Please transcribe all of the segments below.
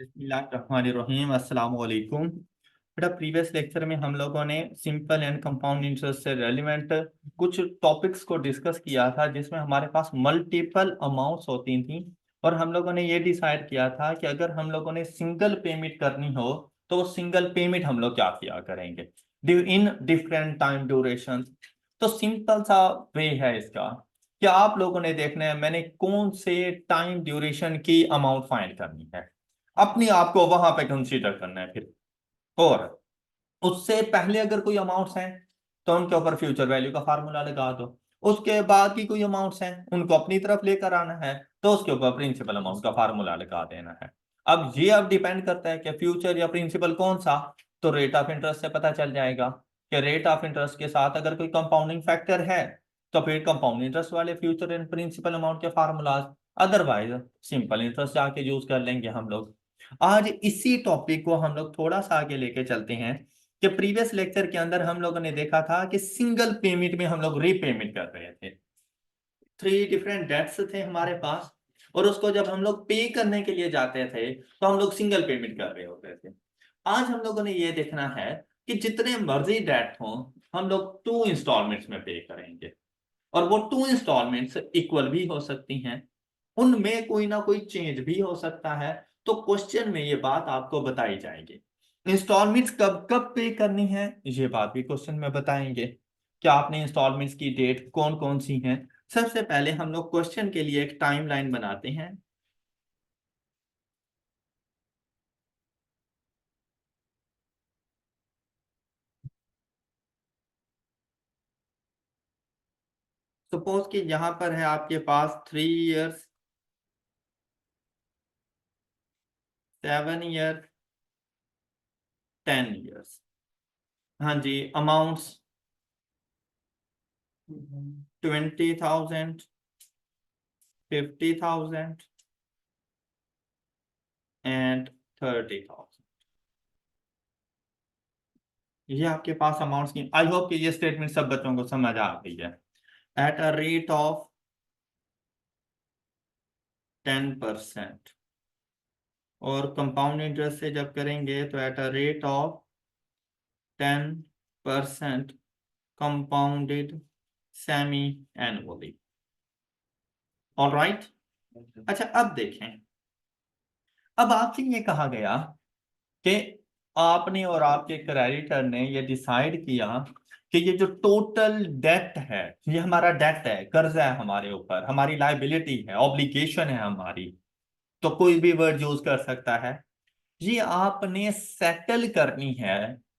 बिस्मिल्लाहिर्रहमानिर्रहीम अस्सलाम वालेकुम। बेटा प्रीवियस लेक्चर में हम लोगों ने सिंपल एंड कंपाउंड इंटरेस्ट से रेलिवेंट कुछ टॉपिक्स को डिस्कस किया था जिसमें हमारे पास मल्टीपल अमाउंट्स होती थी और हम लोगों ने ये डिसाइड किया था कि अगर हम लोगों ने सिंगल पेमेंट करनी हो तो वो सिंगल पेमेंट हम लोग क्या किया करेंगे इन डिफरेंट टाइम ड्यूरेशन। तो सिंपल सा वे है इसका कि आप लोगों ने देखना है मैंने कौन से टाइम ड्यूरेशन की अमाउंट फाइंड करनी है, अपने आप को वहां पे कंसीडर करना है फिर। और उससे पहले अगर कोई अमाउंट्स हैं तो उनके ऊपर फ्यूचर वैल्यू का फार्मूला लगा दो। उसके बाद की कोई अमाउंट्स हैं उनको अपनी तरफ लेकर आना है तो उसके ऊपर प्रिंसिपल अमाउंट का फार्मूला लगा देना है। अब डिपेंड करता है कि फ्यूचर या प्रिंसिपल कौन सा। तो रेट ऑफ इंटरेस्ट से पता चल जाएगा कि रेट ऑफ इंटरेस्ट के साथ अगर कोई कंपाउंडिंग फैक्टर है तो फिर कंपाउंड इंटरेस्ट वाले फ्यूचर एंड प्रिंसिपल अमाउंट के फार्मूलाज। अदरवाइज सिंपल इंटरेस्ट जाके यूज कर लेंगे हम लोग। आज इसी टॉपिक को हम लोग थोड़ा सा आगे लेके चलते हैं कि प्रीवियस लेक्चर के अंदर हम लोगों ने देखा था कि सिंगल पेमेंट में हम लोग रीपेमेंट कर रहे थे। थ्री डिफरेंट डेट्स थे हमारे पास और उसको जब हम लोग पे करने के लिए जाते थे तो हम लोग सिंगल पेमेंट कर रहे होते थे। आज हम लोगों ने ये देखना है कि जितने मर्जी डेट हों हम लोग टू इंस्टॉलमेंट्स में पे करेंगे और वो टू इंस्टॉलमेंट्स इक्वल भी हो सकती हैं, उनमें कोई ना कोई चेंज भी हो सकता है। तो क्वेश्चन में ये बात आपको बताई जाएगी। इंस्टॉलमेंट्स कब कब पे करनी है ये बात भी क्वेश्चन में बताएंगे कि आपने इंस्टॉलमेंट्स की डेट कौन कौन सी हैं। सबसे पहले हम लोग क्वेश्चन के लिए एक टाइमलाइन बनाते हैं। सपोज कि यहां पर है आपके पास 3 इयर्स, 7 ईयर, 10 इयर्स। हाँ जी, अमाउंट्स 20,000, 50,000 एंड 30,000। ये आपके पास अमाउंट्स की। आई होप कि ये स्टेटमेंट सब बच्चों को समझ आ गई है। एट अ रेट ऑफ 10%, और कंपाउंड इंटरेस्ट से जब करेंगे तो at a rate of 10% compounded semi annually. All right. अच्छा अब देखें, अब आपसे ये कहा गया कि आपने और आपके क्रेडिटर ने ये डिसाइड किया कि ये जो टोटल डेट है ये हमारा डेट है, कर्जा है हमारे ऊपर, हमारी लाइबिलिटी है, ऑब्लिगेशन है हमारी। तो कोई भी वर्ड यूज कर सकता है। ये आपने सेटल करनी है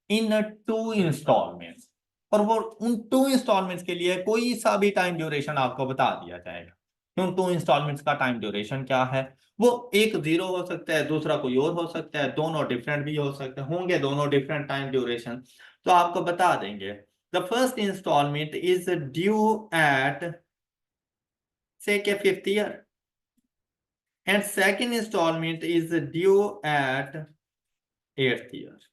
इन टू इंस्टॉलमेंट्स। और वो उन टू इंस्टॉलमेंट्स के लिए कोई सा भी टाइम ड्यूरेशन आपको बता दिया जाएगा कि उन टू इंस्टॉलमेंट्स का टाइम ड्यूरेशन क्या है। वो एक जीरो हो सकता है, दूसरा कोई और हो सकता है, दोनों डिफरेंट भी हो सकते होंगे, दोनों डिफरेंट टाइम ड्यूरेशन। तो आपको बता देंगे the first instalment is due at से के 5th year and second installment is due at 8th year.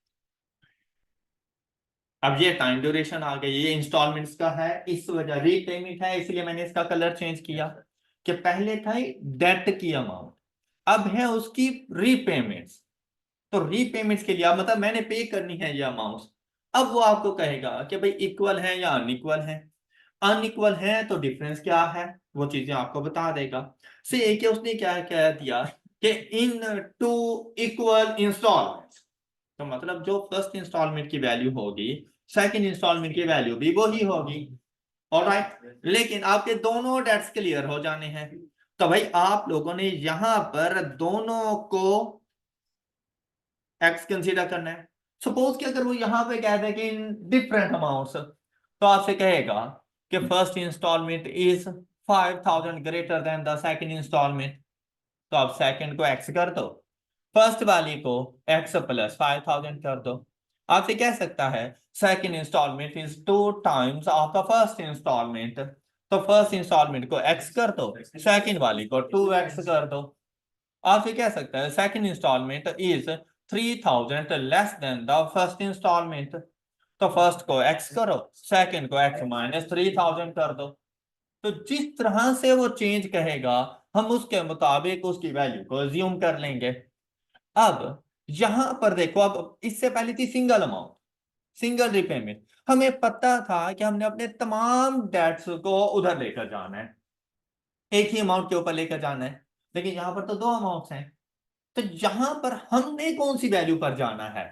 अब ये टाइम ड्यूरेशन आ गई, ये इंस्टॉलमेंट्स का है, इस वजह रीपेमेंट है इसलिए मैंने इसका कलर चेंज किया कि पहले था डेट की अमाउंट, अब है उसकी रीपेमेंट्स। तो रीपेमेंट्स के लिए अब मतलब मैंने पे करनी है ये अमाउंट। अब वो आपको कहेगा कि भाई इक्वल है या अनइक्वल है। अनइक्वल है तो डिफरेंस क्या है वो चीजें आपको बता देगा। से एक उसने क्या कह दिया कि इन टू इक्वल इंस्टॉलमेंट्स, तो मतलब जो फर्स्ट इंस्टॉलमेंट की वैल्यू होगी सेकंड इंस्टॉलमेंट की वैल्यू भी वही होगी। ऑलराइट, लेकिन आपके दोनों डेट्स क्लियर हो जाने हैं। तो भाई आप लोगों ने यहां पर दोनों को एक्स कंसीडर करना है। सपोज कि अगर वो यहां पे कह दे कि इन डिफरेंट अमाउंट्स तो आपसे कहेगा कि first instalment is 5,000 greater than the second instalment. तो आप सेकंड को एक्स कर दो, फर्स्ट वाली को एक्स प्लस 5,000 कर दो। आपसे कह सकता है second instalment is 2 times of the first instalment. तो फर्स्ट इंस्टॉलमेंट को एक्स कर दो, सेकंड वाली को 2x कर दो। आपसे कह सकता है second instalment is 3,000 less than the first instalment. तो फर्स्ट को x करो, सेकंड को x माइनस 3,000 कर दो। तो जिस तरह से वो चेंज कहेगा हम उसके मुताबिक उसकी वैल्यू को अज्यूम कर लेंगे। अब यहां पर देखो, अब इससे पहले थी सिंगल अमाउंट, सिंगल रिपेमेंट। हमें पता था कि हमने अपने तमाम डेट्स को उधर लेकर जाना है, एक ही अमाउंट के ऊपर लेकर जाना है। लेकिन यहां पर तो दो अमाउंट्स हैं, तो यहां पर हमने कौन सी वैल्यू पर जाना है,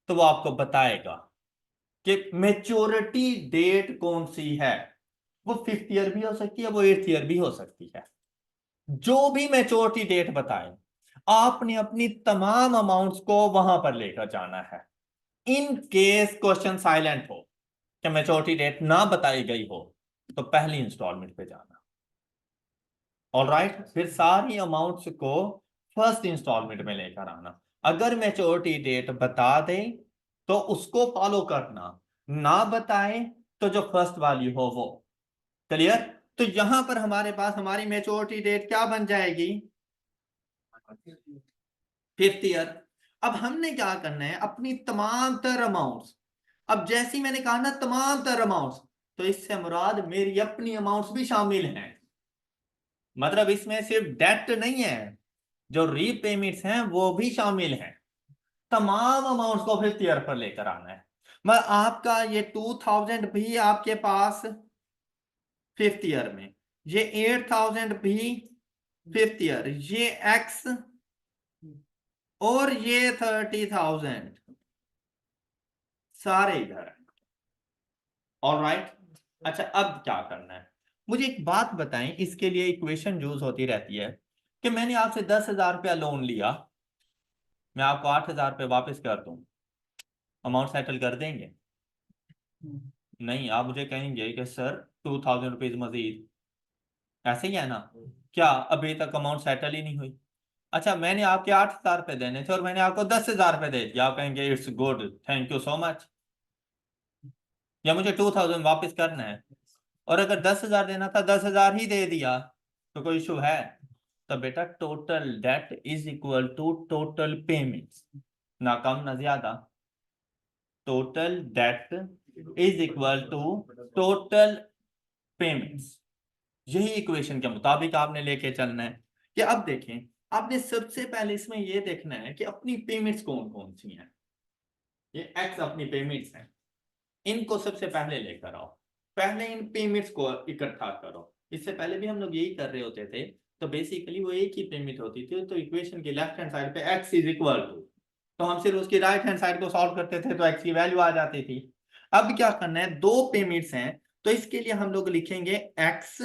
तो वो आपको बताएगा कि मेच्योरिटी डेट कौन सी है। वो 5th ईयर भी हो सकती है, वो 8th ईयर भी हो सकती है। जो भी मेच्योरिटी डेट बताए, आपने अपनी तमाम अमाउंट्स को वहां पर लेकर जाना है। इन केस क्वेश्चन साइलेंट हो कि मेच्योरिटी डेट ना बताई गई हो, तो पहली इंस्टॉलमेंट पे जाना। ऑल राइट, फिर सारी अमाउंट्स को फर्स्ट इंस्टॉलमेंट में लेकर आना। अगर मेच्योरिटी डेट बता दे तो उसको फॉलो करना, ना बताए तो जो फर्स्ट वैल्यू हो वो। क्लियर? तो यहां पर हमारे पास हमारी मेच्योरिटी डेट क्या बन जाएगी, 5th ईयर। अब हमने क्या करना है, अपनी तमाम तर अमाउंट्स, अब जैसी मैंने कहा ना तमाम तर अमाउंट्स, तो इससे मुराद मेरी अपनी अमाउंट्स भी शामिल हैं। मतलब इसमें सिर्फ डेट नहीं है, जो रीपेमेंट्स हैं वो भी शामिल हैं। तमाम अमाउंट्स को 5th ईयर पर लेकर आना है। मैं आपका ये 2000 भी आपके पास 5th ईयर में, ये 8000 भी 5th ईयर, ये एक्स और ये 30,000 सारे इधर। All right. अच्छा, अब क्या करना है, मुझे एक बात बताएं, इसके लिए इक्वेशन यूज होती रहती है कि मैंने आपसे 10,000 रुपया लोन लिया, मैं आपको 8,000 रुपये वापस कर दूं, अमाउंट सेटल कर देंगे? नहीं, आप मुझे कहेंगे कि सर 2,000 रुपीज मजीद, ऐसे ही है ना? क्या अभी तक अमाउंट सेटल ही नहीं हुई? अच्छा, मैंने आपके 8,000 रुपये देने थे और मैंने आपको 10,000 रुपये दे दिया, आप कहेंगे it's good, thank you so much, या मुझे 2,000 वापस करना है। और अगर 10,000 देना था, 10,000 ही दे दिया, तो कोई इशू है? तो बेटा total debt is equal to total payments, ना कम ना ज्यादा। Total debt is equal to total payments. यही इक्वेशन के मुताबिक आपने लेके चलना है। कि अब देखें, आपने सबसे पहले इसमें यह देखना है कि अपनी पेमेंट्स कौन कौन सी हैं। ये एक्स अपनी पेमेंट्स हैं, इनको सबसे पहले लेकर आओ, पहले इन पेमेंट्स को इकट्ठा करो। इससे पहले भी हम लोग यही कर रहे होते थे, तो बेसिकली वो एक ही पेमेंट होती थी, तो इक्वेशन के लेफ्ट हैंड साइड पे x इज इक्वल टू, तो हम सिर्फ उसकी राइट हैंड साइड को सॉल्व करते थे तो x की वैल्यू आ जाती थी। अब क्या करना है, दो पेमेंट्स हैं, तो इसके लिए हम लोग लिखेंगे x।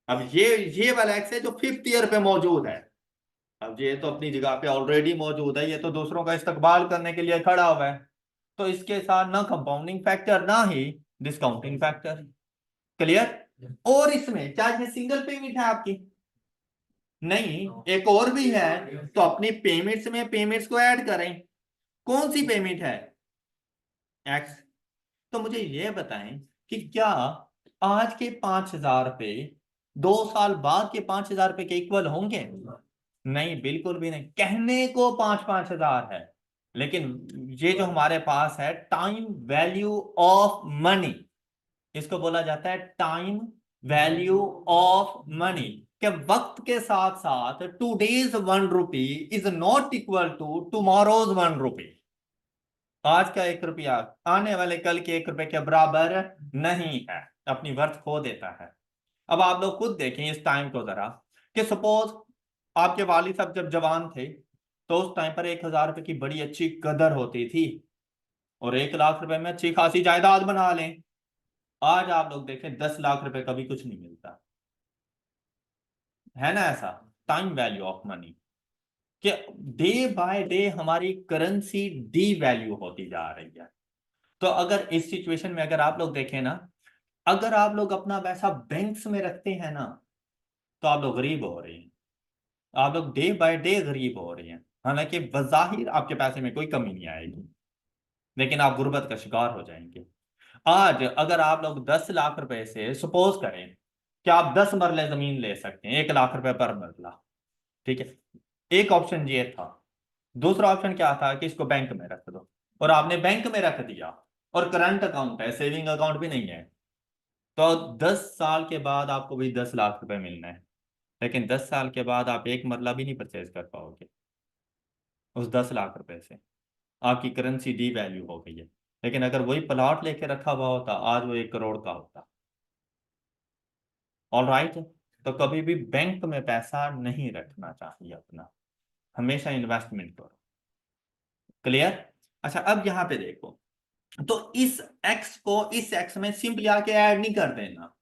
अब ये वाला x है जो 5th ईयर पे मौजूद है। अब ये तो अपनी जगह पे ऑलरेडी मौजूद है, ये तो दूसरों का इस्तकबाल करने के लिए खड़ा हुआ है, तो इसके साथ ना कंपाउंडिंग फैक्टर ना ही डिस्काउंटिंग फैक्टर। क्लियर? और इसमें क्या ये सिंगल पेमेंट है आपकी? नहीं, एक और भी है, तो अपनी पेमेंट्स में पेमेंट्स को ऐड करें। कौन सी पेमेंट है? एक्स। तो मुझे ये बताएं कि क्या आज के 5,000 रुपये 2 साल बाद के 5,000 रुपये के इक्वल होंगे? नहीं, बिल्कुल भी नहीं। कहने को 5-5 हजार है, लेकिन ये जो हमारे पास है टाइम वैल्यू ऑफ मनी, इसको बोला जाता है टाइम वैल्यू ऑफ मनी। के वक्त के साथ साथ today's 1 rupee is not equal to tomorrow's 1 rupee. आज का 1 रुपया आने वाले कल के 1 रुपए के बराबर नहीं है, अपनी वर्थ खो देता है। अब आप लोग खुद देखें इस टाइम को जरा, कि सपोज आपके वालिद साहब जब जवान थे, तो उस टाइम पर 1,000 रुपए की बड़ी अच्छी कदर होती थी, और 1 लाख रुपए में अच्छी खासी जायदाद बना लें। आज आप लोग देखें 10 लाख रुपए का भी कुछ नहीं मिलता है ना ऐसा। टाइम वैल्यू ऑफ मनी, कि डे बाय डे हमारी करेंसी डी वैल्यू होती जा रही है। तो अगर इस सिचुएशन में अगर आप लोग देखें ना, अगर आप लोग अपना पैसा बैंक्स में रखते हैं ना, तो आप लोग गरीब हो रहे हैं, आप लोग डे बाय डे गरीब हो रहे हैं। हालांकि बज़ाहिर आपके पैसे में कोई कमी नहीं आएगी, लेकिन आप गुर्बत का शिकार हो जाएंगे। आज अगर आप लोग 10 लाख रुपए से सपोज करें कि आप 10 मरले जमीन ले सकते हैं, 1 लाख रुपए पर मरला, ठीक है, एक ऑप्शन ये था। दूसरा ऑप्शन क्या था कि इसको बैंक में रख दो, और आपने बैंक में रख दिया, और करंट अकाउंट है, सेविंग अकाउंट भी नहीं है, तो 10 साल के बाद आपको भी 10 लाख रुपए मिलना है, लेकिन 10 साल के बाद आप एक मरला भी नहीं परचेज कर पाओगे। उस 10 लाख रुपए से। आपकी करेंसी डी वैल्यू हो गई है, लेकिन अगर वही प्लॉट लेके रखा हुआ होता आज वो 1 करोड़ का होता। All right. तो कभी भी बैंक में पैसा नहीं रखना चाहिए अपना, हमेशा इन्वेस्टमेंट करो। क्लियर। अच्छा अब यहाँ पे देखो, तो इस x को इस x में सिंपली आके ऐड नहीं कर देना,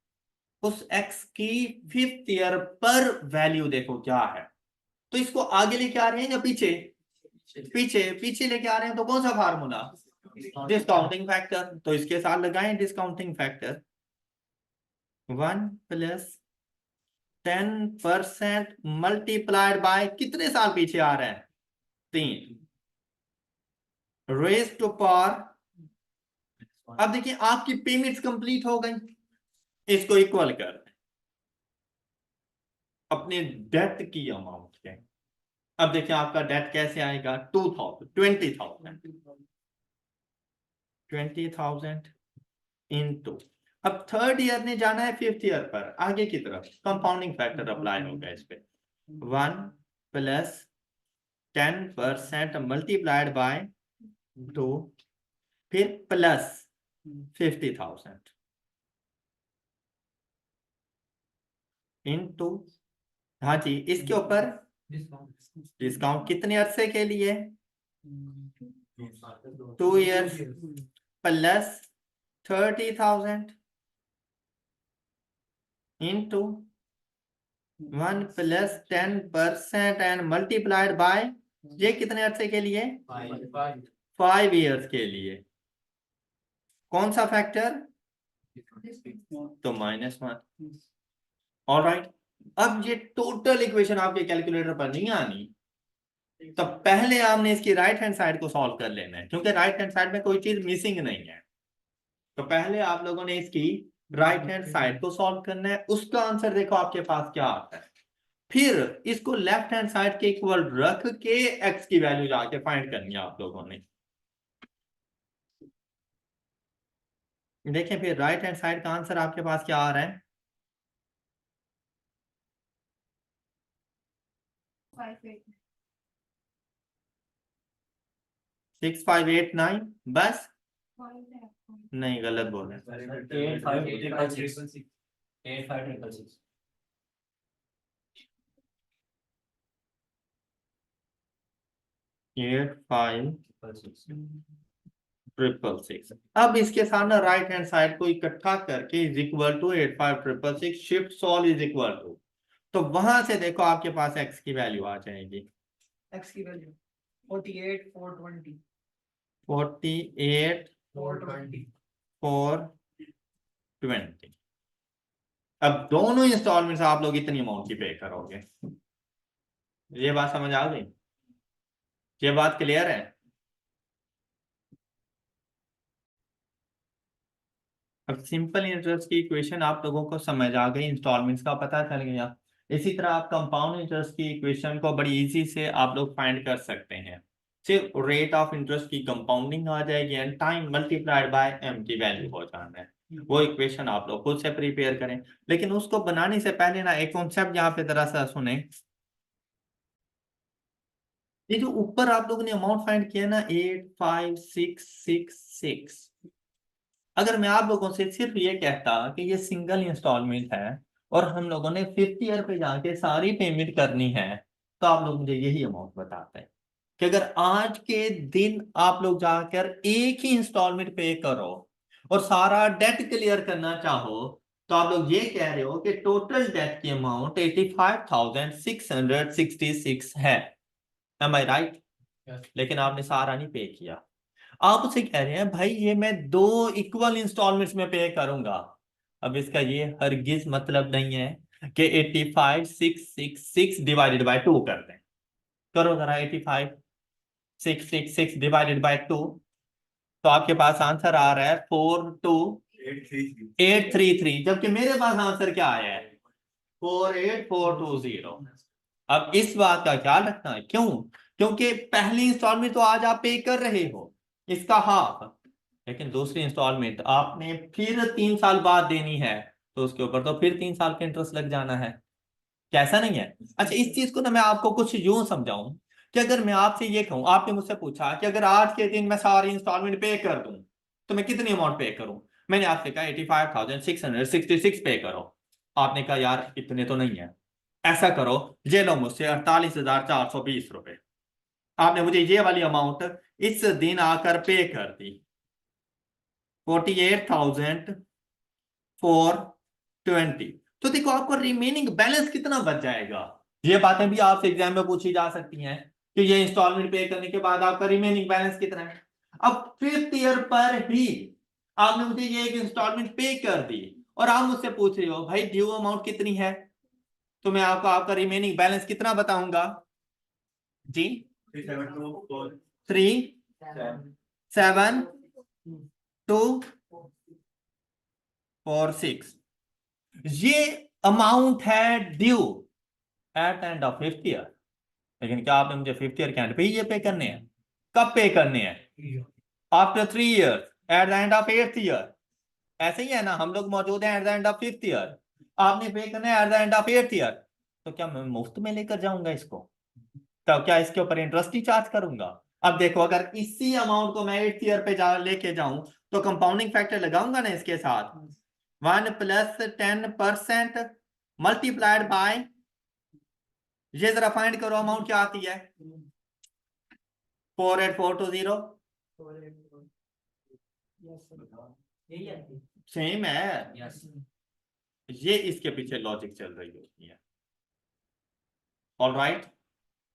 उस x की 5th ईयर पर वैल्यू देखो क्या है। तो इसको आगे लेके आ रहे हैं या पीछे? पीछे। पीछे लेके आ रहे हैं तो कौन सा फार्मूला? Discounting factor. तो इसके साथ लगाएं डिस्काउंटिंग फैक्टर। 1+10% मल्टीप्लाइड बाय कितने साल पीछे आ रहे हैं? 3 रेज टू पावर। अब देखिए आपकी पेमेंट्स कंप्लीट हो गई, इसको इक्वल कर अपने डेट की अमाउंट के। अब देखिए आपका डेट कैसे आएगा? 20,000 इंटू। अब थर्ड ईयर ने जाना है 5th ईयर पर, आगे की तरफ कंपाउंडिंग फैक्टर अप्लाई होगा इस पे। 1+10% मल्टीप्लाइड बाय 2, फिर प्लस 50,000 इंटू, हाँ जी, इसके ऊपर डिस्काउंट कितने अरसे के लिए? 2 years plus 30,000 into 1+10% and multiplied by, ये कितने अरसे के लिए? 5 ईयर्स के लिए। कौन सा फैक्टर? तो -1। ऑलराइट। अब ये टोटल इक्वेशन आपके कैलकुलेटर पर नहीं आनी, तो पहले आपने इसकी राइट हैंड साइड को सॉल्व कर लेना है, क्योंकि राइट हैंड साइड में कोई चीज मिसिंग नहीं है। तो पहले आप लोगों ने इसकी राइट हैंड साइड को सॉल्व करना है, उसका आंसर देखो आपके पास क्या आता है। फिर इसको लेफ्ट हैंड साइड के इक्वल रख के एक्स की वैल्यू जाके फाइंड करनी है आप लोगों ने। देखिए फिर राइट हैंड साइड का आंसर आपके पास क्या आ रहा है? 6589। बस नहीं, गलत बोल रहे हैं। 85,666। अब इसके साथ ना राइट हैंड साइड को इकट्ठा करके is equal to 85,666 shift solve is equal to, तो वहां से देखो आपके पास एक्स की वैल्यू आ जाएगी। एक्स की वैल्यू 48,420 48,420। अब दोनों इंस्टॉलमेंट्स आप लोग इतनी अमाउंट की पे करोगे। ये बात समझ आ गई? ये बात क्लियर है? अब सिंपल इंटरेस्ट की इक्वेशन आप लोगों को समझ आ गई, इंस्टॉलमेंट्स का पता चल गया। इसी तरह आप कंपाउंड इंटरेस्ट की इक्वेशन को बड़ी इजी से आप लोग फाइंड कर सकते हैं। सिर्फ रेट ऑफ इंटरेस्ट की कंपाउंडिंग आ जाएगी and time multiplied by M की वैल्यू हो जाना है। वो इक्वेशन आप लोग खुद से प्रिपेयर करें, लेकिन उसको बनाने से पहले ना एक कॉन्सेप्ट यहाँ पे जरा सा सुने। ये जो ऊपर आप लोगों ने अमाउंट फाइंड किया ना 85,666, अगर मैं आप लोगों से सिर्फ ये कहता कि ये सिंगल इंस्टॉलमेंट है और हम लोगों ने 5th ईयर पे जाके सारी पेमेंट करनी है, तो आप लोग मुझे यही अमाउंट बताते हैं कि अगर आज के दिन आप लोग जाकर एक ही इंस्टॉलमेंट पे करो और सारा डेट क्लियर करना चाहो, तो आप लोग ये कह रहे हो कि टोटल डेट की अमाउंट 85,666 है। एम आई राइट? लेकिन आपने सारा नहीं पे किया। आप उसे कह रहे हैं भाई ये मैं 2 इक्वल इंस्टॉलमेंट्स में पे करूंगा। अब इसका ये हरगिज मतलब नहीं है कि 85,666 डिवाइडेड बाय 2 कर दें। करो जरा 85,666 डिवाइडेड बाय 2, तो आपके पास आंसर आ रहा है 42,833, जबकि मेरे पास आंसर क्या आया है? 48,420। अब इस बात का ख्याल रखना है, क्यों? क्योंकि पहली इंस्टॉलमेंट तो आज आप पे कर रहे हो इसका हाफ, लेकिन दूसरी इंस्टॉलमेंट आपने फिर 3 साल बाद देनी है, तो उसके ऊपर तो फिर 3 साल का इंटरेस्ट लग जाना है। कैसा नहीं है? अच्छा इस चीज को ना मैं आपको कुछ यूं समझाऊं कि अगर मैं आपसे ये कहूं, आपने मुझसे पूछा कि अगर आज के दिन मैं सारी इंस्टॉलमेंट पे कर दूं तो मैं कितनी अमाउंट पे करूं, मैंने आपसे कहा 85,666 पे करो। आपने कहा यार इतने तो नहीं है, ऐसा करो ये लो मुझसे 48,420 रुपए। आपने मुझे ये वाली अमाउंट इस दिन आकर पे कर दी, 48,420। तो देखो आपको रिमेनिंग बैलेंस कितना बच जाएगा। ये बातें भी आपसे एग्जाम में पूछी जा सकती हैं कि ये इंस्टॉलमेंट पे करने के बाद आपका रिमेनिंग बैलेंस कितना है। अब 5th ईयर पर ही आपने मुझे ये एक इंस्टॉलमेंट पे कर दी और आप मुझसे पूछ रहे हो भाई ड्यू अमाउंट कितनी है, तो मैं आपको आपका रिमेनिंग बैलेंस कितना बताऊंगा जी। 3,7,2,4,6 ये अमाउंट है due eight end of 5th year. लेकिन क्या आपने मुझे 5th ईयर के एंड पे ये पे करने हैं? कब पे करने हैं? After 3 years, at the end of 8th year. ऐसे ही है ना, हम लोग मौजूद हैं at the end of 5th year, आपने पे करना है at the end of 8th year. तो क्या मैं मुफ्त में लेकर जाऊंगा इसको? तो क्या इसके ऊपर इंटरेस्ट ही चार्ज करूंगा? अब देखो अगर इसी अमाउंट को मैं 8th ईयर पे लेके जाऊं तो कंपाउंडिंग फैक्टर लगाऊंगा ना इसके साथ, 1 + 10% मल्टीप्लाइड बाय, ये जरा फाइंड करो अमाउंट क्या आती है, 48420। सेम है, ये इसके पीछे लॉजिक चल रही होती है। ऑलराइट,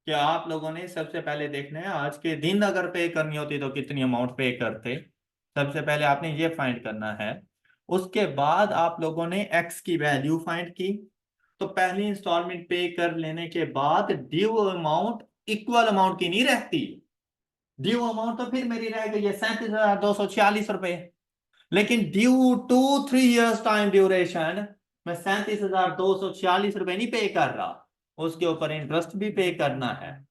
कि आप लोगों ने सबसे पहले देखना है आज के दिन अगर पे करनी होती तो कितनी अमाउंट पे करते, सबसे पहले आपने ये फाइंड करना है। उसके बाद आप लोगों ने एक्स की वैल्यू फाइंड की, तो पहली इंस्टॉलमेंट पे कर लेने के बाद ड्यू अमाउंट इक्वल अमाउंट की नहीं रहती। ड्यू अमाउंट तो फिर मेरी रह गई है 37,246 रुपए, लेकिन due to 3 years time duration मैं 37,246 रुपए नहीं पे कर रहा, उसके ऊपर इंटरेस्ट भी पे करना है।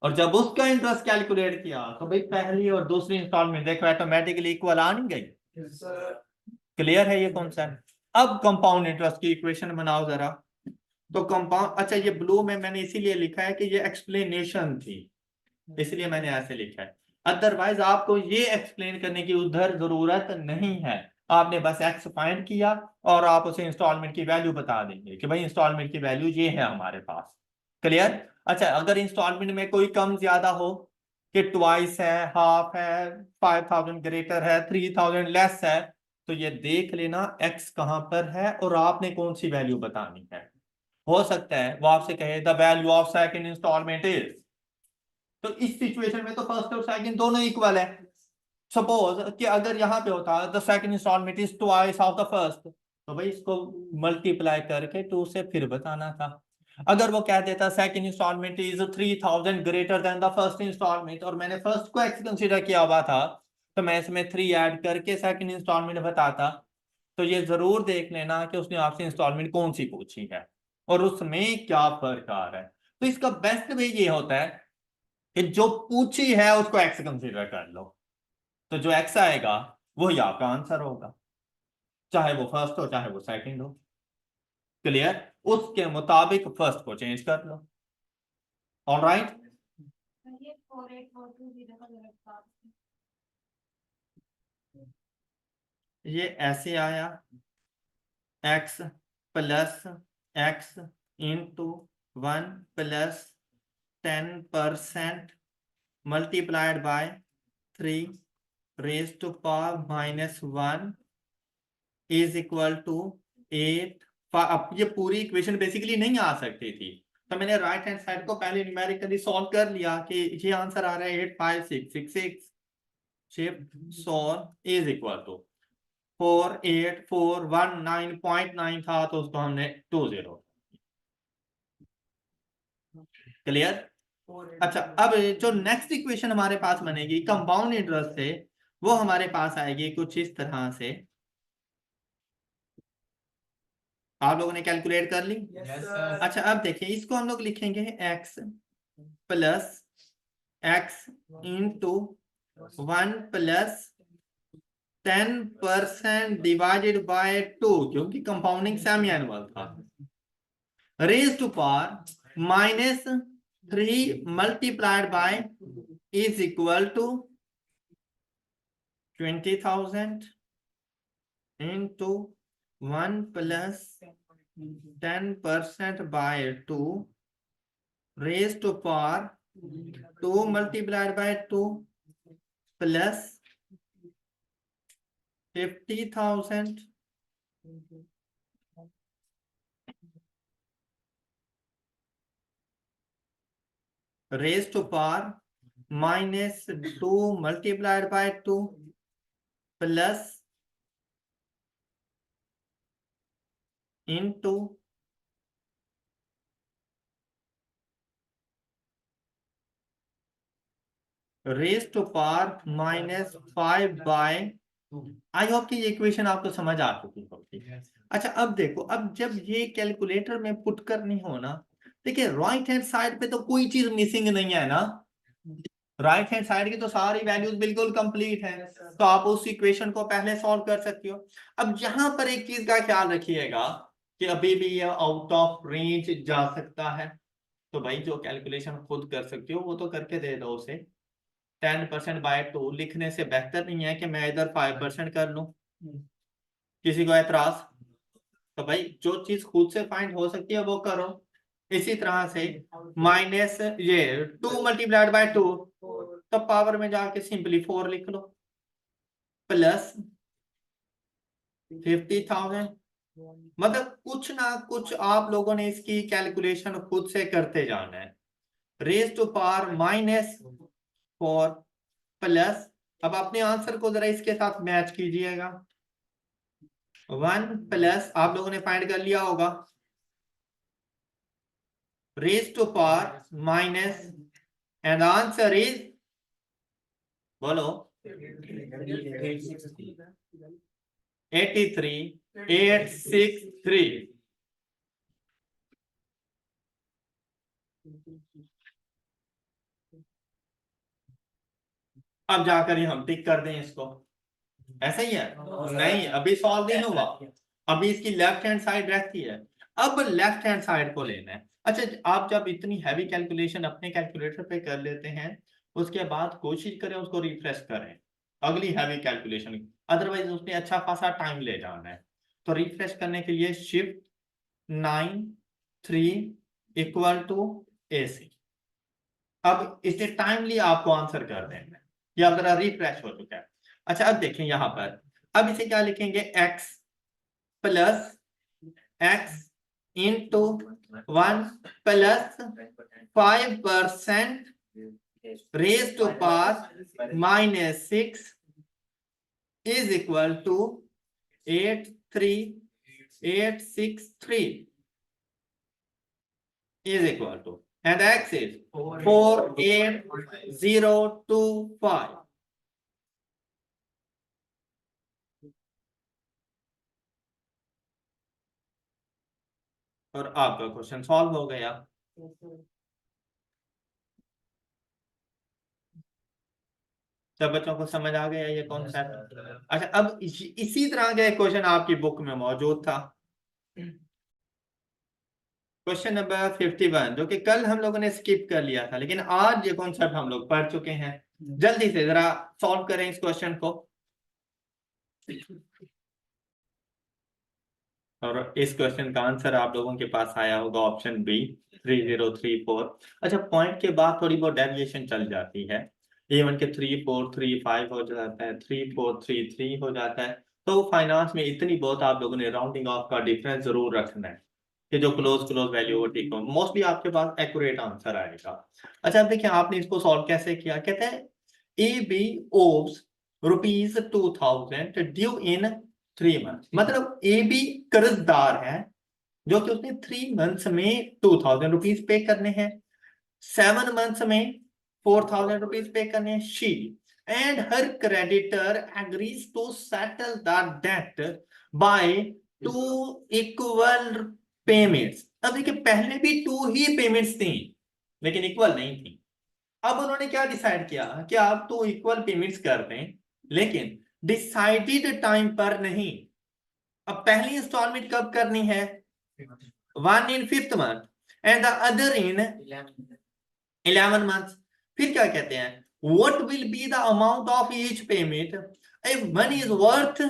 और जब उसका इंटरेस्ट कैलकुलेट किया तो भाई पहली और दूसरी इंस्टॉलमेंट देखो ऑटोमेटिकली इक्वल आ नहीं गई। क्लियर है ये कॉन्सेप्ट? अब कंपाउंड इंटरेस्ट की इक्वेशन बनाओ जरा। तो कंपाउंड, अच्छा ये ब्लू में मैंने इसीलिए लिखा है कि ये एक्सप्लेनेशन थी, इसलिए मैंने ऐसे लिखा है। अदरवाइज आपको ये एक्सप्लेन करने की उधर जरूरत नहीं है, आपने बस एक्स फाइंड किया और आप उसे इंस्टॉलमेंट की वैल्यू बता देंगे कि भाई इंस्टॉलमेंट की वैल्यू ये है हमारे पास। क्लियर? अच्छा अगर इंस्टॉलमेंट में कोई कम ज्यादा हो कि ट्वाइस है, हाफ है, 5,000 ग्रेटर है, 3,000 लेस है, तो ये देख लेना एक्स कहां पर है और आपने कौन सी वैल्यू बतानी है। हो सकता है वो आपसे कहे the value of second instalment is, तो इस सिचुएशन में तो फर्स्ट और सेकंड दोनों इक्वल है। सपोज कि अगर यहां पे होता the second instalment is twice of the first, तो भाई इसको मल्टीप्लाई करके 2 से फिर बताना था। अगर वो कह देता second instalment is 3,000 greater than the first instalment और मैंने फर्स्ट को एक्स कंसीडर किया हुआ था, तो मैं इसमें 3 ऐड करके सेकंड इंस्टॉलमेंट बताता। तो ये जरूर देख लेना कि उसने आपसे इंस्टॉलमेंट कौन सी पूछी है और उसमें क्या फर्क आ रहा है। तो इसका बेस्ट वे ये होता है कि जो पूछी है उसको एक्स कंसीडर कर लो, तो जो एक्स आएगा वही आपका आंसर होगा, चाहे वो फर्स्ट हो चाहे वो सेकंड हो। क्लियर? उसके मुताबिक फर्स्ट को चेंज कर लो। ऑलराइट, ये ऐसे आया x plus x into 1 + 10% multiplied by 3 raised to power -1 is equal to 8। अब ये पूरी इक्वेशन बेसिकली नहीं आ सकती थी, तो मैंने राइट हैंड साइड को पहले न्यूमेरिकली सॉल्व कर लिया कि ये आंसर आ रहा है 85666 सॉल्व इज इक्वल टू 48419.9 था तो उसको हमने 20। क्लियर? अच्छा अब जो नेक्स्ट इक्वेशन हमारे पास बनेगी कंपाउंड इंटरेस्ट से, वो हमारे पास आएगी कुछ इस तरह से। आप लोगों ने कैलकुलेट कर ली? अच्छा अब देखिए इसको हम लोग लिखेंगे x plus x into 1 + 10% divided by 2, क्योंकि कंपाउंडिंग सेमी एनुअल था, raise to power 3 multiplied by is equal to 20,000 into 1 plus 10% by 2 raised to power 2 multiplied by 2 plus 50,000 raised to power minus 2 multiplied by 2 plus into raised to power minus 5 by। I hope कि ये equation आपको समझ आ चुकी होगी। अच्छा अब देखो, अब जब ये कैलकुलेटर में पुट करनी हो ना, देखिए राइट हैंड साइड पे तो कोई चीज मिसिंग नहीं है ना, राइट हैंड साइड की तो सारी वैल्यूज बिल्कुल कंप्लीट है, तो आप उस इक्वेशन को पहले सॉल्व कर सकते हो। अब यहां पर एक चीज का ख्याल रखिएगा कि अभी भी ये आउट ऑफ रेंज जा सकता है, तो भाई जो कैलकुलेशन खुद कर सकते हो वो तो करके दे दो उसे। 10% बाय 2 लिखने से बेहतर नहीं है कि मैं इधर 5% कर लूं? किसी को एतराज? तो भाई जो चीज खुद से फाइंड हो सकती है वो करो। इसी तरह से माइनस ये 2 मल्टीप्लाइड बाय 2, तो पावर में जाके सिंपली 4 लिख लो प्लस 50,000। मतलब कुछ ना कुछ आप लोगों ने इसकी कैलकुलेशन खुद से करते जाना है। Raise to power minus 4 plus, अब अपने आंसर को जरा इसके साथ मैच कीजिएगा। 1 प्लस आप लोगों ने फाइंड कर लिया होगा raise to power minus, and answer is, बोलो 83,863। अब जाकर ही हम टिक कर दें इसको, ऐसा ही है? नहीं, अभी सॉल्व नहीं हुआ, अभी इसकी लेफ्ट हैंड साइड रहती है, अब लेफ्ट हैंड साइड को लेना है। अच्छा आप जब इतनी हैवी कैलकुलेशन अपने कैलकुलेटर पे कर लेते हैं, उसके बाद कोशिश करें उसको रिफ्रेश करें अगली हैवी कैलकुलेशन, अदरवाइज उसने अच्छा खासा टाइम ले जाना है। तो रिफ्रेश करने के लिए शिफ्ट 9 3 इक्वल टू AC। अब इसने टाइमली आपको आंसर कर देना है, या जरा रिफ्रेश हो चुका है। अच्छा अब देखें यहां पर, अब इसे क्या लिखेंगे, x plus x into 1 plus 5% raise to power minus 6 is equal to 83,863 is equal to, and x is 48025। और आपका क्वेश्चन सॉल्व हो गया। सब बच्चों को समझ आ गया ये कॉन्सेप्ट? अच्छा अब इसी तरह का एक क्वेश्चन आपकी बुक में मौजूद था, क्वेश्चन नंबर 51, जो कि कल हम लोगों ने स्किप कर लिया था, लेकिन आज ये कॉन्सेप्ट हम लोग पढ़ चुके हैं। जल्दी से जरा सॉल्व करें इस क्वेश्चन को। और इस क्वेश्चन का आंसर आप लोगों के पास आया होगा ऑप्शन बी 3034। अच्छा पॉइंट के बाद थोड़ी बहुत डेविएशन चल जाती है, इवन के 3435 हो जाता है, 3433 हो जाता है, तो फाइनेंस में इतनी बहुत आप लोगों ने राउंडिंग ऑफ का डिफरेंस जरूर रखना है कि जो क्लोज वैल्यू हो ठीक हो, मोस्टली आपके पास एक्यूरेट आंसर आएगा। अच्छा अब देखिए आपने इसको सॉल्व कैसे किया, कहते हैं A B owes ₹2000 due in 3 month, मतलब ए बी कर्जदार है जो कि उसने 3 मंथ्स में ₹2000 पे करने हैं, 7 मंथ्स में ₹4000 पे करने हैं। She and her creditor agrees to settle the debt by 2 equal payments. अब देखिए पहले भी 2 ही पेमेंट्स थी लेकिन इक्वल नहीं थी। अब उन्होंने क्या डिसाइड किया कि आप 2 इक्वल पेमेंट्स कर दें लेकिन डिसाइडेड टाइम पर नहीं। अब पहली इंस्टॉलमेंट कब करनी है, 1 in 5th month and the other in 11 months। फिर क्या कहते हैं, what will be the amount of each payment if one is worth।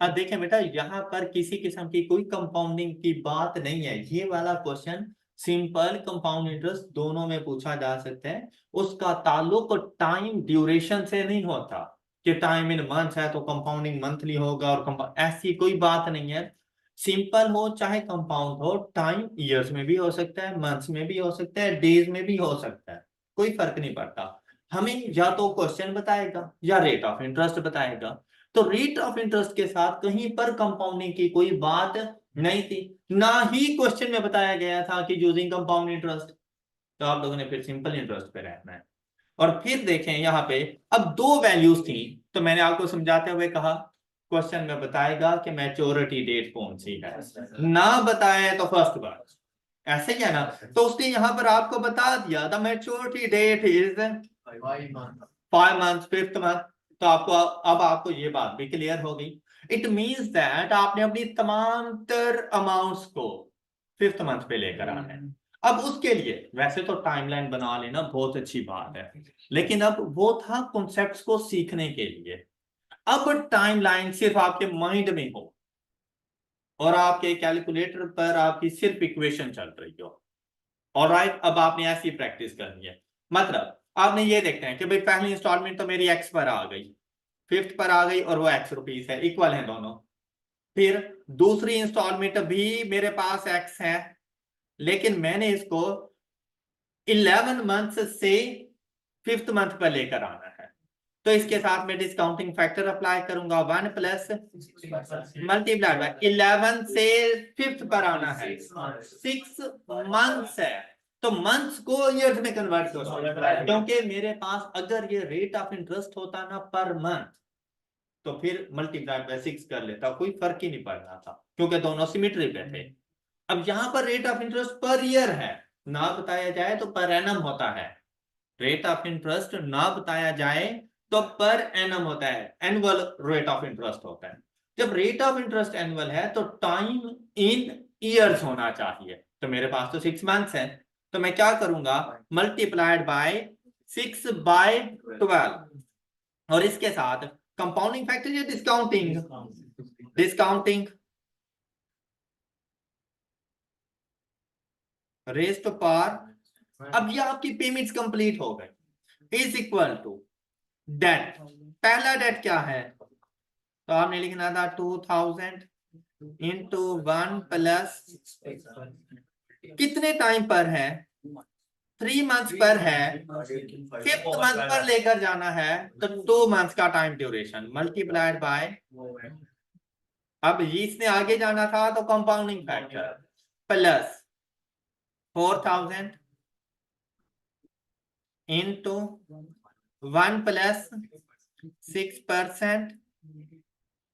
अब देखें बेटा, यहाँ पर किसी किस्म की कोई कंपाउंडिंग की बात नहीं है। ये वाला क्वेश्चन सिंपल कंपाउंड इंटरेस्ट दोनों में पूछा जा सकता है। उसका ताल्लुक टाइम ड्यूरेशन से नहीं होता कि टाइम इन मंथ्स है तो कंपाउंडिंग मंथली होगा, और ऐसी कोई बात नहीं है। सिंपल हो चाहे कंपाउंड हो, टाइम ईयर्स में भी हो सकता है, मंथ्स में भी हो सकता है, डेज में भी हो सकता है, कोई फर्क नहीं पड़ता। हमें या तो क्वेश्चन बताएगा या रेट ऑफ इंटरेस्ट बताएगा। तो रेट ऑफ इंटरेस्ट के साथ कहीं पर कंपाउंडिंग की कोई बात नहीं थी, ना ही क्वेश्चन में बताया गया था कि यूजिंग कंपाउंड इंटरेस्ट। तो आप लोगों ने फिर सिंपल इंटरेस्ट पे रहना है। और फिर देखें यहाँ पे, अब दो वैल्यूज थी, तो मैंने आपको समझाते हुए कहा क्वेश्चन में बताएगा कि मैच्योरिटी डेट कौन सी है, ना बताए तो फर्स्ट बार, ऐसे ही है ना। तो उसने यहाँ पर आपको बता दिया the maturity date is 5 months, 5th month। तो आपको अब आपको ये बात भी क्लियर हो गई। इट मींस दैट आपने अपनी तमाम तर अमाउंट्स को 5th मंथ पे लेकर आना है। अब उसके लिए वैसे तो टाइमलाइन बना लेना बहुत अच्छी बात है, लेकिन अब वो था कॉन्सेप्ट्स को सीखने के लिए। अब टाइमलाइन सिर्फ आपके माइंड में हो और आपके कैलकुलेटर पर आपकी सिर्फ इक्वेशन चल रही हो, ऑलराइट। अब आपने ऐसी प्रैक्टिस करनी है, मतलब आपने ये देखते हैं कि भाई पहली इंस्टॉलमेंट तो मेरी एक्स पर आ गई, 5th पर आ गई, और वो एक्स रुपीस है, इक्वल है दोनों। फिर दूसरी इंस्टॉलमेंट भी मेरे पास एक्स है, लेकिन मैंने इसको 11 मंथ से 5th मंथ पर लेकर आना है। तो इसके साथ मैं डिस्काउंटिंग फैक्टर अप्लाई करूंगा, 1 प्लस मल्टीप्लाई बाय 11 से 5th पर आना है, 6 मंथ्स है। तो मंथ्स को ईयर्स में कन्वर्ट करो, क्योंकि मेरे पास अगर ये रेट ऑफ इंटरेस्ट होता ना पर मंथ, तो फिर मल्टीप्लाई बाय 6 कर लेता, कोई फर्क ही नहीं पड़ना था, क्योंकि दोनों सिमिट्री पे थे। अब यहां पर rate of interest per year है, ना बताया जाए तो पर एनम होता है। रेट ऑफ इंटरेस्ट ना बताया जाए तो पर एनम होता है, एनुअल रेट ऑफ इंटरेस्ट होता है। जब रेट ऑफ इंटरेस्ट एनुअल है तो टाइम इन ईयर्स होना चाहिए। तो मेरे पास तो 6 मंथ्स है, तो मैं क्या करूंगा, मल्टीप्लाइड बाय 6/12, और इसके साथ कंपाउंडिंग फैक्टर या डिस्काउंटिंग, डिस्काउंटिंग रेस्ट पार। अब ये आपकी पेमेंट्स कंप्लीट हो गई, इज इक्वल टू डेट। पहला डेट क्या है, तो आपने लिखना था 2000 इंटू 1 प्लस कितने टाइम पर है, 3 मंथ्स पर है, 5th मंथ पर लेकर जाना है, तो 2 मंथ्स का टाइम ड्यूरेशन मल्टीप्लाइड बाय, अब इसने आगे जाना था तो compounding factor plus 4000 into 1 plus 6%।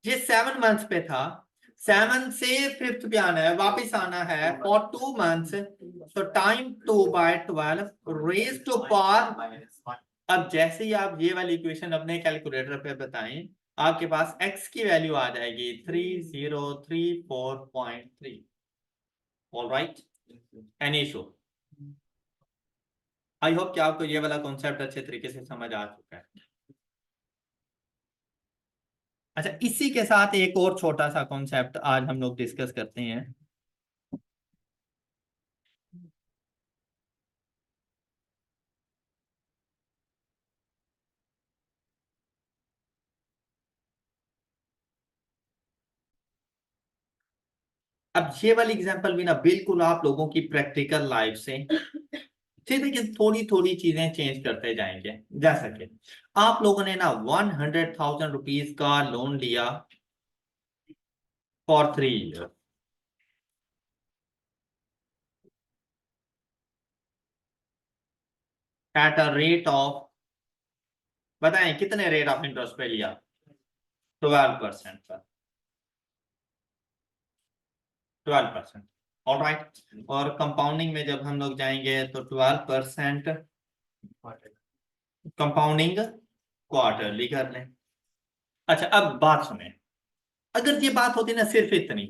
ये 7 मंथ्स पे था, 7 से 5th पे आना है, वापिस आना है फॉर 2 मंथ्स, तो टाइम 2/12 रेज टू पावर। अब जैसे ही आप ये वाली इक्वेशन अपने कैलकुलेटर पे बताएं, आपके पास x की वैल्यू आ जाएगी 3034.3। Alright, any issue? I hope कि आपको ये वाला कॉन्सेप्ट अच्छे तरीके से समझ आ चुका है। अच्छा, इसी के साथ एक और छोटा सा कॉन्सेप्ट आज हम लोग डिस्कस करते हैं। अब ये वाली एग्जांपल भी ना बिल्कुल आप लोगों की प्रैक्टिकल लाइफ से फिर, लेकिन थोड़ी थोड़ी चीजें चेंज करते जाएंगे। जैसा कि आप लोगों ने ना 100,000 रुपीज का लोन लिया for 3 year, at a rate of, बताएं कितने रेट ऑफ इंटरेस्ट पे लिया, 12% पर, 12%। ऑल राइट, और कंपाउंडिंग में जब हम लोग जाएंगे तो 12% कंपाउंडिंग क्वार्टरली कर लें। अच्छा, अब बात सुने, अगर ये बात होती ना सिर्फ इतनी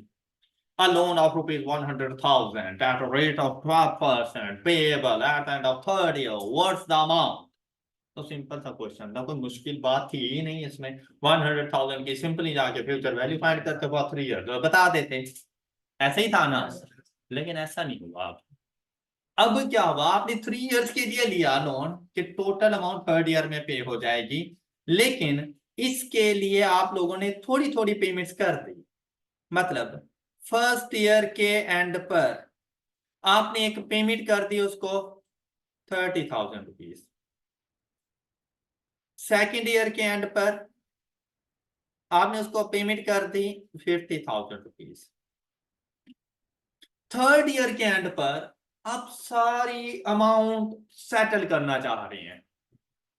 a loan of rupees 100,000 at a rate of 12% payable at the end of third year. What's the amount? तो सिंपल सा क्वेश्चन था, कोई मुश्किल बात थी ही नहीं इसमें। 100,000 की सिंपली जाके फ्यूचर वैल्यू फाइंड करके फॉर 3 ईयर बता देते, ऐसे ही था ना। लेकिन ऐसा नहीं हुआ। अब क्या हुआ, आपने 3 इयर्स के लिए लिया लोन कि टोटल अमाउंट थर्ड ईयर में पे हो जाएगी, लेकिन इसके लिए आप लोगों ने थोड़ी थोड़ी पेमेंट्स कर दी। मतलब फर्स्ट ईयर के एंड पर आपने एक पेमेंट कर दी उसको 30,000 रुपीज, सेकेंड ईयर के एंड पर आपने उसको पेमेंट कर दी 50,000 रुपीज, थर्ड ईयर के एंड पर आप सारी अमाउंट सेटल करना चाह रहे हैं।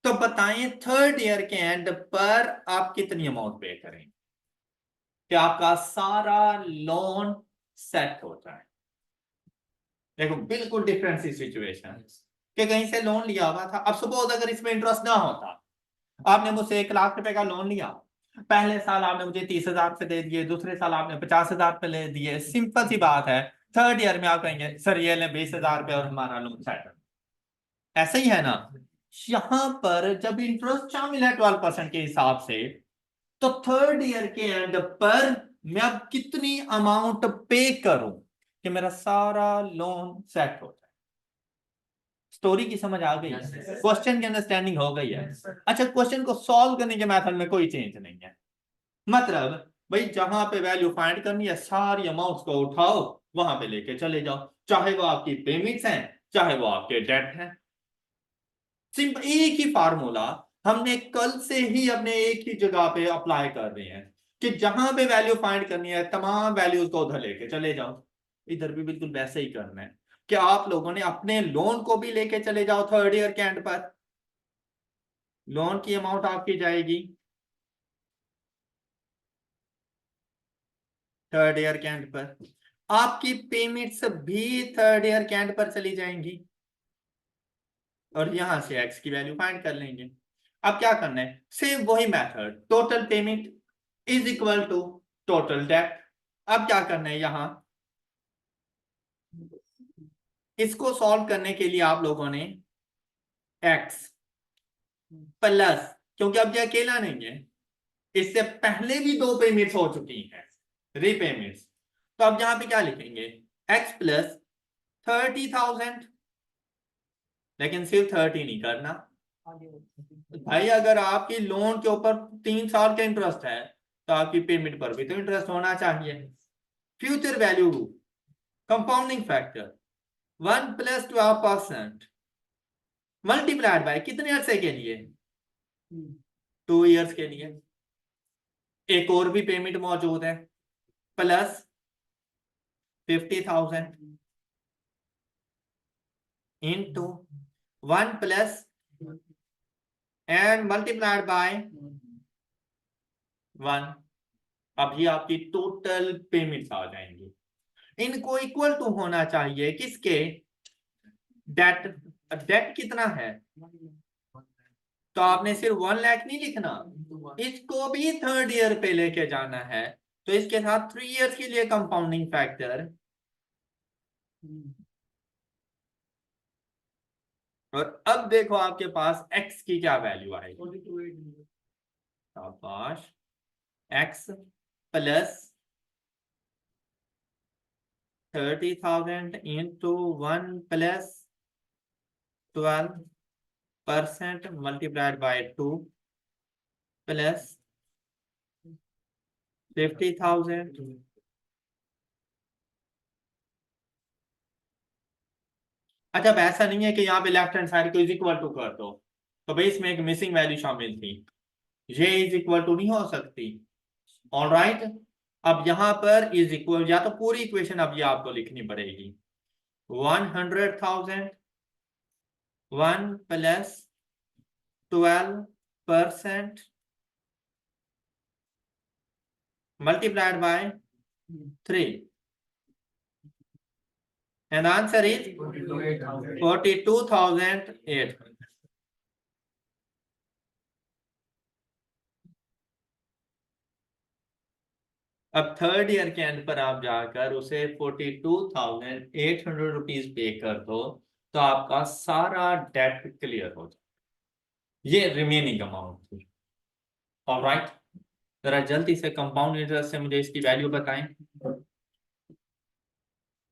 तो बताएं थर्ड ईयर के एंड पर आप कितनी अमाउंट पे करेंगे कि आपका सारा लोन सेट हो जाए। देखो बिल्कुल डिफरेंट सी सिचुएशन कि कहीं से लोन लिया हुआ था। अब सपोज अगर इसमें इंटरेस्ट ना होता, आपने मुझसे 1 लाख रुपए का लोन लिया, पहले साल आपने मुझे 30,000 पे दे दिए, दूसरे साल आपने 50,000 पे ले दिए, सिंपल सी बात है। थर्ड ईयर में आप कहेंगे सर ये ले 20,000 पे और हमारा लोन सेट। ऐसा ही है ना। यहां पर जब इंटरेस्ट शामिल है 12% के हिसाब से, तो थर्ड ईयर के एंड पर मैं अब कितनी अमाउंट पे करूं कि मेरा सारा लोन सेट हो जाए। स्टोरी की समझ आ गई, क्वेश्चन की अंडरस्टैंडिंग हो गई है। अच्छा, क्वेश्चन को सॉल्व करने के मेथड में कोई चेंज नहीं है। मतलब भाई जहां पे वैल्यू फाइंड करनी है, सारी अमाउंट्स को उठाओ वहां पे लेके चले जाओ, चाहे वो आपकी पेमेंट्स हैं चाहे वो आपके डेट हैं। सिंपल एक ही फार्मूला हमने कल से ही अपने एक ही जगह पे अप्लाई कर रहे हैं कि जहां पे वैल्यू फाइंड करनी है तमाम वैल्यूज को उधर लेके चले जाओ। इधर भी बिल्कुल वैसे ही करना है कि आप लोगों ने अपने लोन को भी लेके चले जाओ थर्ड ईयर के एंड पर। लोन की अमाउंट आपकी जाएगी थर्ड ईयर के एंड पर, आपकी पेमेंट्स भी थर्ड ईयर के एंड पर चली जाएंगी और यहां से एक्स की वैल्यू फाइंड कर लेंगे। अब क्या करना है, सेम वही method, total payment is equal to total debt. अब क्या करना है, यहां इसको सॉल्व करने के लिए आप लोगों ने एक्स प्लस, क्योंकि अब ये अकेला नहीं है, इससे पहले भी 2 पेमेंट्स हो चुकी हैं रीपेमेंट्स, तो अब यहां पे क्या लिखेंगे, एक्स प्लस 30,000। लेकिन सिर्फ 30 नहीं करना भाई, अगर आपकी लोन के ऊपर 3 साल का इंटरेस्ट है तो आपकी पेमेंट पर भी तो इंटरेस्ट होना चाहिए। Future value compounding factor 1 + 12% multiplied by कितने अरसे के लिए, 2 इयर्स के लिए। एक और भी पेमेंट मौजूद है plus 50,000 into 1 plus and multiplied by 1। अभी आपकी टोटल पेमेंट्स आ जाएंगी। इनको इक्वल टू होना चाहिए किसके, डेट। डेट कितना है, तो आपने सिर्फ 1 लाख नहीं लिखना, इसको भी थर्ड ईयर पे लेके जाना है, तो इसके साथ 3 इयर्स के लिए कंपाउंडिंग फैक्टर। और अब देखो आपके पास x की क्या वैल्यू आएगी, शाबाश, x plus 30,000 into 1 + 12% multiplied by 2 plus 50,000। अच्छा, अब ऐसा नहीं है कि यहाँ पे लेफ्ट हैंड साइड को इज इक्वल टू कर दो, तो भाई इसमें एक मिसिंग वैल्यू शामिल थी, ये इज इक्वल टू नहीं हो सकती। ऑलराइट, अब यहां पर इज इक्वल, या तो पूरी इक्वेशन अब ये आपको लिखनी पड़ेगी, 100,000 1 + 12% multiplied by 3 and the answer is 42,800। अब थर्ड ईयर के एंड पर आप जाकर उसे 42,800 रुपीज पे कर दो तो आपका सारा डेट क्लियर हो जाए। ये रिमेनिंग अमाउंट थी। ऑलराइट, जरा जल्दी से कंपाउंड इंटरेस्ट से मुझे इसकी वैल्यू बताएं।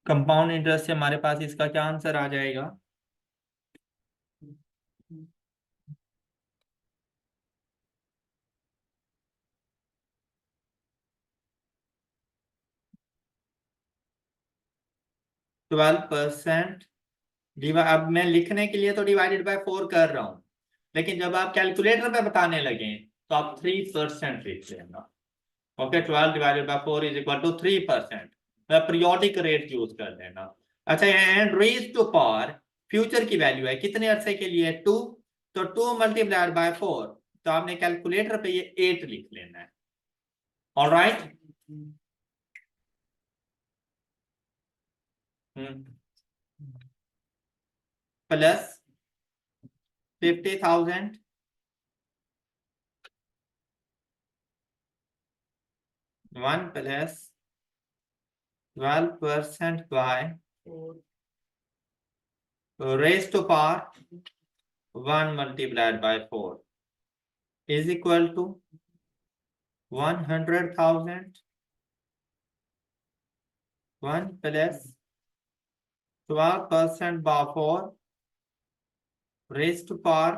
कंपाउंड इंटरेस्ट से हमारे पास इसका क्या आंसर आ जाएगा? Twelve percent. अब मैं लिखने के लिए तो डिवाइडेड बाय 4 कर रहा हूं, लेकिन जब आप कैलकुलेटर पे बताने लगे तो आप 3% लिख लेना। Okay, 12 divided by 4 is equal to 3%। Periodic rate use कर लेना। अच्छा, and raise to power future की वैल्यू है कितने अरसे के लिए? 2। तो 2 मल्टीप्लाइड बाय 4, तो आपने कैलकुलेटर पे ये 8 लिख लेना है। Alright, plus 50,000 1 plus 12% by raised to power 1 multiplied by 4 is equal to 100,000 1 plus 12% by 4 raised to power,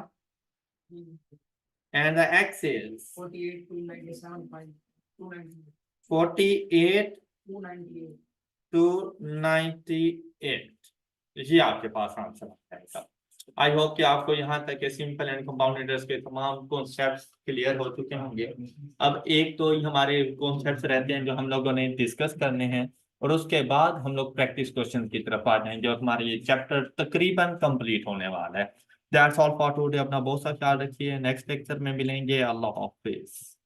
and the x is 48 to 98। ये आपके पास आंसर आ जाएगा। आई होप कि आपको यहाँ तक के सिंपल एंड कंपाउंड इंटरेस्ट के तमाम कॉन्सेप्ट्स क्लियर हो चुके होंगे। अब एक तो हमारे कॉन्सेप्ट्स रहते हैं जो हम लोगों ने डिस्कस करने हैं, और उसके बाद हम लोग प्रैक्टिस क्वेश्चन की तरफ आ जाएंगे और हमारे ये चैप्टर तकरीबन कंप्लीट होने वाला है। That's all for today. अपना बहुत सा ख्याल रखिए, नेक्स्ट लेक्चर में मिलेंगे। अल्लाह हाफिज।